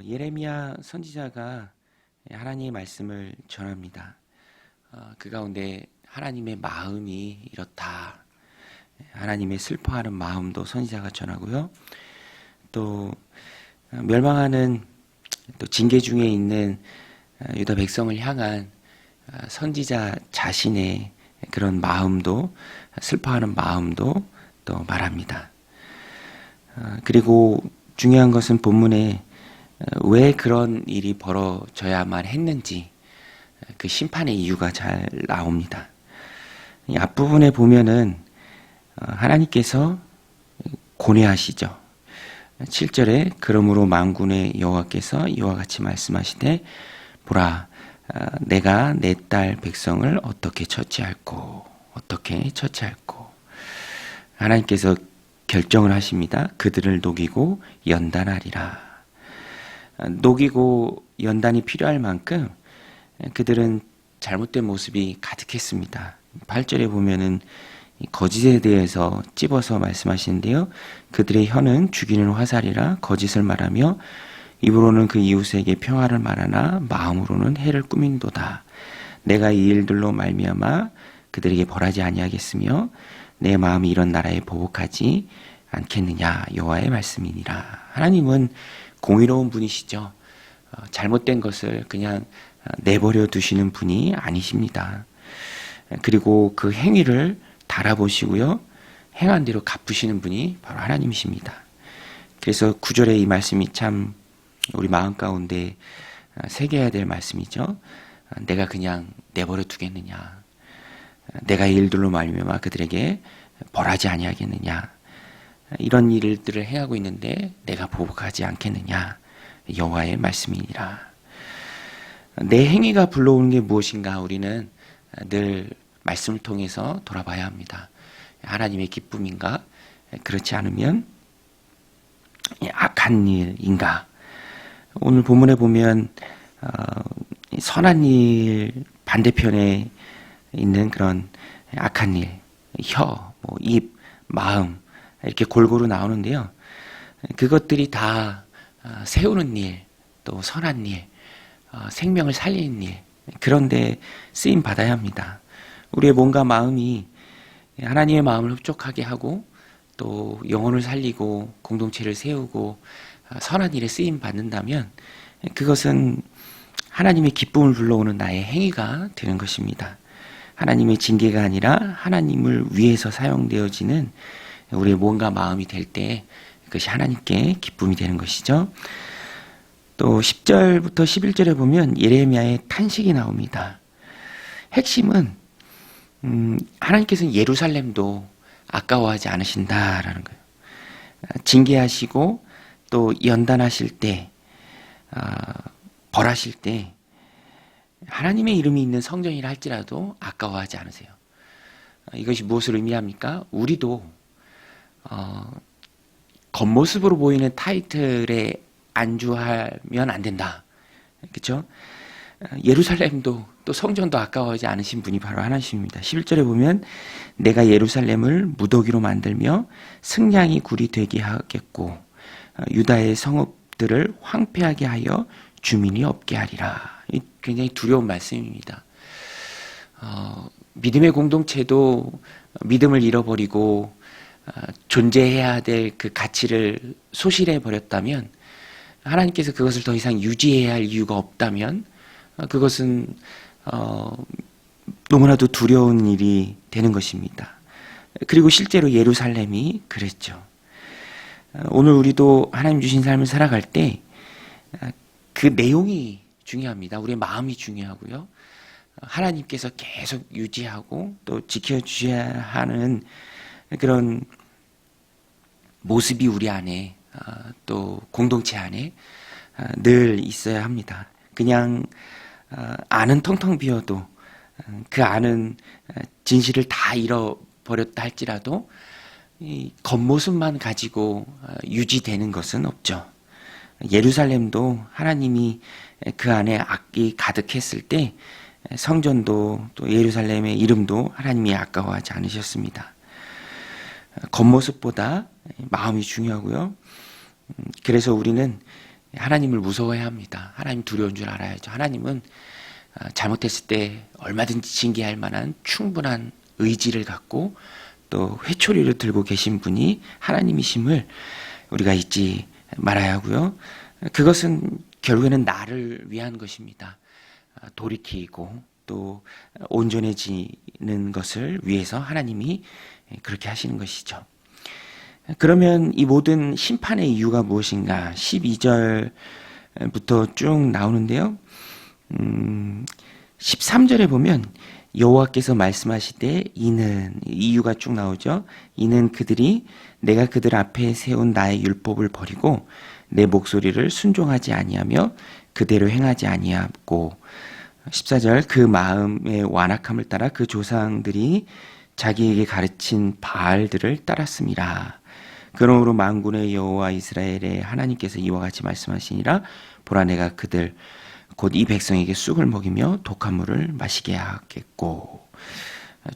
예레미야 선지자가 하나님의 말씀을 전합니다. 그 가운데 하나님의 마음이 이렇다. 하나님의 슬퍼하는 마음도 선지자가 전하고요. 또 멸망하는 또 징계 중에 있는 유다 백성을 향한 선지자 자신의 그런 마음도, 슬퍼하는 마음도 또 말합니다. 그리고 중요한 것은 본문에 왜 그런 일이 벌어져야만 했는지 그 심판의 이유가 잘 나옵니다. 이 앞부분에 보면은 하나님께서 고뇌하시죠. 7절에 그러므로 만군의 여호와께서 이와 같이 말씀하시되 보라 내가 내 딸 백성을 어떻게 처치할꼬 하나님께서 결정을 하십니다. 그들을 녹이고 연단하리라. 녹이고 연단이 필요할 만큼 그들은 잘못된 모습이 가득했습니다. 8절에 보면은 거짓에 대해서 찝어서 말씀하시는데요. 그들의 혀는 죽이는 화살이라 거짓을 말하며 입으로는 그 이웃에게 평화를 말하나 마음으로는 해를 꾸민도다. 내가 이 일들로 말미암아 그들에게 벌하지 아니하겠으며 내 마음이 이런 나라에 보복하지 않겠느냐. 여호와의 말씀이니라. 하나님은 공의로운 분이시죠. 잘못된 것을 그냥 내버려 두시는 분이 아니십니다. 그리고 그 행위를 달아보시고요. 행한 대로 갚으시는 분이 바로 하나님이십니다. 그래서 9절에 이 말씀이 참 우리 마음 가운데 새겨야 될 말씀이죠. 내가 그냥 내버려 두겠느냐. 내가 이 일들로 말미암아 그들에게 벌하지 아니하겠느냐. 이런 일들을 행하고 있는데 내가 보복하지 않겠느냐. 여호와의 말씀이니라. 내 행위가 불러오는 게 무엇인가 우리는 늘 말씀을 통해서 돌아봐야 합니다. 하나님의 기쁨인가? 그렇지 않으면 악한 일인가? 오늘 본문에 보면 선한 일 반대편에 있는 그런 악한 일, 혀, 입, 마음 이렇게 골고루 나오는데요. 그것들이 다 세우는 일, 또 선한 일, 생명을 살리는 일, 그런데 쓰임 받아야 합니다. 우리의 몸과 마음이 하나님의 마음을 흡족하게 하고 또 영혼을 살리고 공동체를 세우고 선한 일에 쓰임 받는다면 그것은 하나님의 기쁨을 불러오는 나의 행위가 되는 것입니다. 하나님의 징계가 아니라 하나님을 위해서 사용되어지는 우리의 몸과 마음이 될 때 그것이 하나님께 기쁨이 되는 것이죠. 또 10절부터 11절에 보면 예레미야의 탄식이 나옵니다. 핵심은 하나님께서는 예루살렘도 아까워하지 않으신다라는 거예요. 징계하시고 또 연단하실 때, 벌하실 때 하나님의 이름이 있는 성전이라 할지라도 아까워하지 않으세요. 이것이 무엇을 의미합니까? 우리도 겉모습으로 보이는 타이틀에 안주하면 안 된다. 그렇죠? 예루살렘도 또 성전도 아까워하지 않으신 분이 바로 하나님입니다. 11절에 보면 내가 예루살렘을 무더기로 만들며 승냥이 굴이 되게 하겠고 유다의 성읍들을 황폐하게 하여 주민이 없게 하리라. 굉장히 두려운 말씀입니다. 믿음의 공동체도 믿음을 잃어버리고 존재해야 될 그 가치를 소실해 버렸다면 하나님께서 그것을 더 이상 유지해야 할 이유가 없다면 그것은 너무나도 두려운 일이 되는 것입니다. 그리고 실제로 예루살렘이 그랬죠. 오늘 우리도 하나님 주신 삶을 살아갈 때 그 내용이 중요합니다. 우리의 마음이 중요하고요. 하나님께서 계속 유지하고 또 지켜주셔야 하는 그런 모습이 우리 안에 또 공동체 안에 늘 있어야 합니다. 그냥 안은 텅텅 비어도 그 안은 진실을 다 잃어버렸다 할지라도 이 겉모습만 가지고 유지되는 것은 없죠. 예루살렘도 하나님이 그 안에 악이 가득했을 때 성전도 또 예루살렘의 이름도 하나님이 아까워하지 않으셨습니다. 겉모습보다 마음이 중요하고요. 그래서 우리는 하나님을 무서워해야 합니다. 하나님 두려운 줄 알아야죠. 하나님은 잘못했을 때 얼마든지 징계할 만한 충분한 의지를 갖고 또 회초리를 들고 계신 분이 하나님이심을 우리가 잊지 말아야 하고요. 그것은 결국에는 나를 위한 것입니다. 돌이키고 또 온전해지는 것을 위해서 하나님이 그렇게 하시는 것이죠. 그러면 이 모든 심판의 이유가 무엇인가? 12절부터 쭉 나오는데요. 13절에 보면 여호와께서 말씀하시되 이는, 이유가 쭉 나오죠. 이는 그들이 내가 그들 앞에 세운 나의 율법을 버리고 내 목소리를 순종하지 아니하며 그대로 행하지 아니하고, 14절 그 마음의 완악함을 따라 그 조상들이 자기에게 가르친 바알들을 따랐습니다. 그러므로 만군의 여호와 이스라엘의 하나님께서 이와 같이 말씀하시니라. 보라, 내가 그들 곧 이 백성에게 쑥을 먹이며 독한 물을 마시게 하겠고,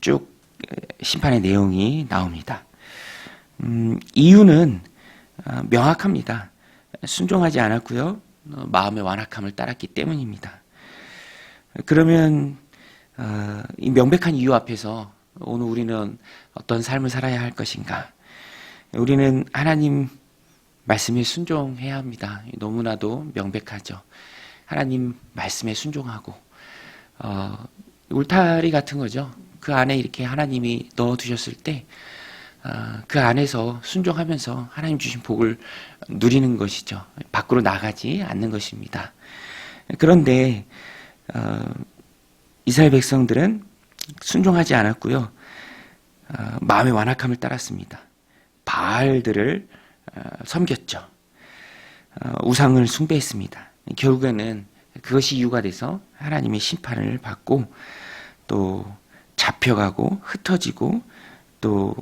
쭉 심판의 내용이 나옵니다. 이유는 명확합니다. 순종하지 않았고요, 마음의 완악함을 따랐기 때문입니다. 그러면 이 명백한 이유 앞에서 오늘 우리는 어떤 삶을 살아야 할 것인가? 우리는 하나님 말씀에 순종해야 합니다. 너무나도 명백하죠. 하나님 말씀에 순종하고, 울타리 같은 거죠. 그 안에 이렇게 하나님이 넣어두셨을 때 그 안에서 순종하면서 하나님 주신 복을 누리는 것이죠. 밖으로 나가지 않는 것입니다. 그런데 이스라엘 백성들은 순종하지 않았고요, 마음의 완악함을 따랐습니다. 바알들을 섬겼죠. 우상을 숭배했습니다. 결국에는 그것이 이유가 돼서 하나님의 심판을 받고 또 잡혀가고 흩어지고 또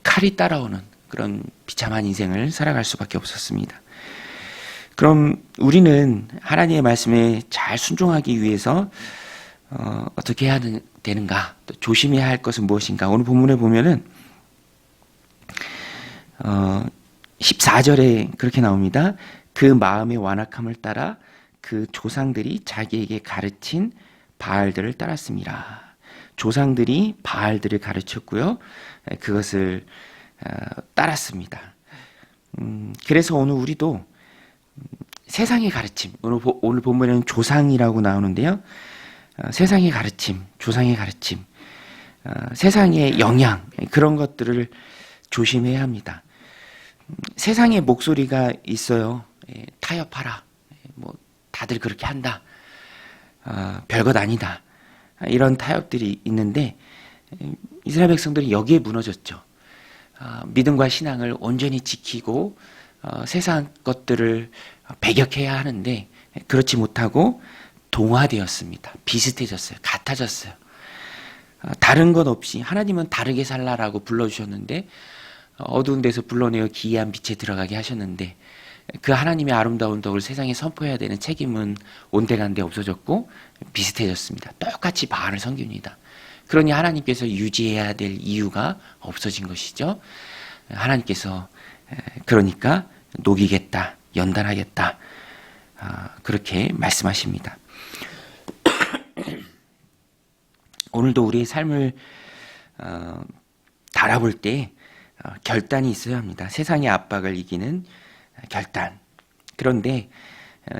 칼이 따라오는 그런 비참한 인생을 살아갈 수밖에 없었습니다. 그럼 우리는 하나님의 말씀에 잘 순종하기 위해서 어떻게 해야 되는가? 또 조심해야 할 것은 무엇인가? 오늘 본문에 보면은 14절에 그렇게 나옵니다. 그 마음의 완악함을 따라 그 조상들이 자기에게 가르친 바알들을 따랐습니다. 조상들이 바알들을 가르쳤고요, 그것을 따랐습니다. 그래서 오늘 우리도 세상의 가르침, 오늘 본문에는 조상이라고 나오는데요, 세상의 가르침, 조상의 가르침, 세상의 영향, 그런 것들을 조심해야 합니다. 세상의 목소리가 있어요. 타협하라. 뭐 다들 그렇게 한다. 별것 아니다. 이런 타협들이 있는데 이스라엘 백성들이 여기에 무너졌죠. 믿음과 신앙을 온전히 지키고 세상 것들을 배격해야 하는데 그렇지 못하고 동화되었습니다. 비슷해졌어요. 같아졌어요. 다른 것 없이 하나님은 다르게 살라라고 불러주셨는데 어두운 데서 불러내어 기이한 빛에 들어가게 하셨는데 그 하나님의 아름다운 덕을 세상에 선포해야 되는 책임은 온데간데 없어졌고 비슷해졌습니다. 똑같이 바알을 섬깁니다. 그러니 하나님께서 유지해야 될 이유가 없어진 것이죠. 하나님께서 그러니까 녹이겠다, 연단하겠다, 그렇게 말씀하십니다. 오늘도 우리의 삶을 달아볼 때 결단이 있어야 합니다. 세상의 압박을 이기는 결단. 그런데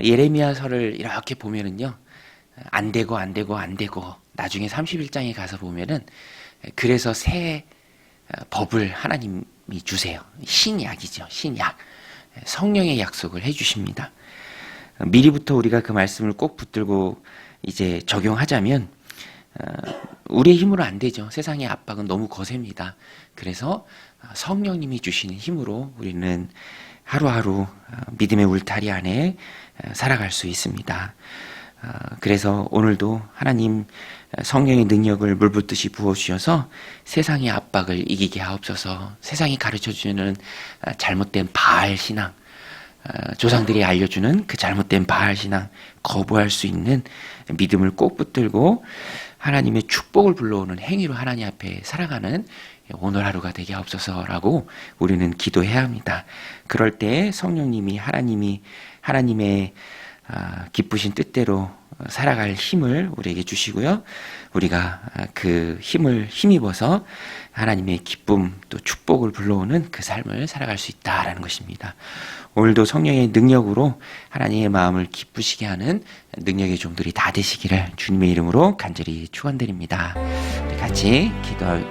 예레미야서를 이렇게 보면은요, 안 되고 나중에 31장에 가서 보면은 그래서 새 법을 하나님이 주세요. 신약이죠. 신약. 성령의 약속을 해주십니다. 미리부터 우리가 그 말씀을 꼭 붙들고 이제 적용하자면 우리의 힘으로 안 되죠. 세상의 압박은 너무 거셉니다. 그래서 성령님이 주시는 힘으로 우리는 하루하루 믿음의 울타리 안에 살아갈 수 있습니다. 그래서 오늘도 하나님 성령의 능력을 물붓듯이 부어주셔서 세상의 압박을 이기게 하옵소서. 세상이 가르쳐주는 잘못된 바알 신앙, 조상들이 알려주는 그 잘못된 바알 신앙 거부할 수 있는 믿음을 꼭 붙들고 하나님의 축복을 불러오는 행위로 하나님 앞에 살아가는 오늘 하루가 되게 하옵소서라고 우리는 기도해야 합니다. 그럴 때 성령님이, 하나님이 하나님의 기쁘신 뜻대로 살아갈 힘을 우리에게 주시고요. 우리가 그 힘을 힘입어서 하나님의 기쁨 또 축복을 불러오는 그 삶을 살아갈 수 있다라는 것입니다. 오늘도 성령의 능력으로 하나님의 마음을 기쁘시게 하는 능력의 종들이 다 되시기를 주님의 이름으로 간절히 축원드립니다. 우리 같이 기도할